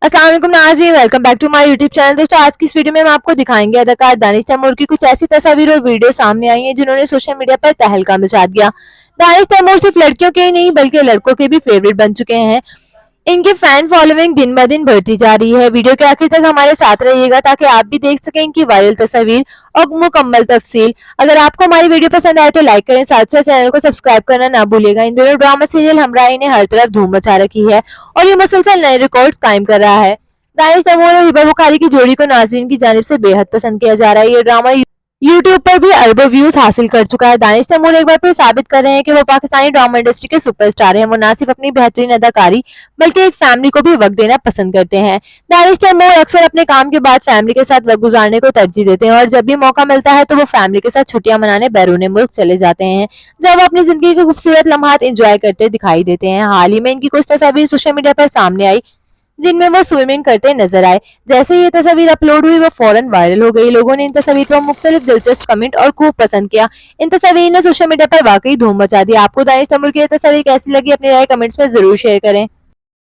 अस्सलाम वालेकुम नाज़रीन, welcome back to my YouTube channel. दोस्तों, आज की इस वीडियो में हम आपको दिखाएंगे अदाकार दानिश तैमूर की कुछ ऐसी तस्वीर और वीडियो सामने आई हैं जिन्होंने सोशल मीडिया पर तहलका मचा दिया। दानिश तैमूर सिर्फ लड़कियों के ही नहीं बल्कि लड़कों के भी फेवरेट बन चुके हैं। इनकी फैन फॉलोइंग दिन ब दिन बढ़ती जा रही है। वीडियो के आखिर तक हमारे साथ रहिएगा ताकि आप भी देख सकें इनकी वायरल तस्वीर और मुकम्मल तफसील। अगर आपको हमारी वीडियो पसंद आए तो लाइक करें, साथ साथ चैनल को सब्सक्राइब करना ना भूलिएगा। इन दोनों ड्रामा सीरियल हमराही ने हर तरफ धूम मचा रखी है और ये मुसलसल नए रिकॉर्ड्स कायम कर रहा है। दानिश तैमूर और हिबा बुखारी की जोड़ी को नाज़रीन की जानिब से बेहद पसंद किया जा रहा है। ये ड्रामा यूट्यूब पर भी अरबों व्यूज हासिल कर चुका है। दानिश तैमूर एक बार फिर साबित कर रहे हैं कि वो पाकिस्तानी ड्रामा इंडस्ट्री के सुपरस्टार हैं। वो न सिर्फ अपनी बेहतरीन अदाकारी बल्कि एक फैमिली को भी वक्त देना पसंद करते हैं। दानिश तैमूर अक्सर अपने काम के बाद फैमिली के साथ वक्त गुजारने को तरजीह देते हैं और जब भी मौका मिलता है तो वो फैमिली के साथ छुट्टियां मनाने बैरून मुल्क चले जाते हैं, जब वो अपनी जिंदगी के खूबसूरत लम्हात एंजॉय करते दिखाई देते हैं। हाल ही में इनकी कुछ तस्वीर सोशल मीडिया पर सामने आई जिनमें वो स्विमिंग करते नजर आए। जैसे ही ये तस्वीर अपलोड हुई वो फौरन वायरल हो गई। लोगों ने इन तस्वीर पर मुख्तलिफ दिलचस्प कमेंट और खूब पसंद किया। इन तस्वीर ने सोशल मीडिया पर वाकई धूम मचा दी। आपको दानिश तैमूर की ये तस्वीर कैसी लगी, अपनी राय कमेंट्स में जरूर शेयर करें।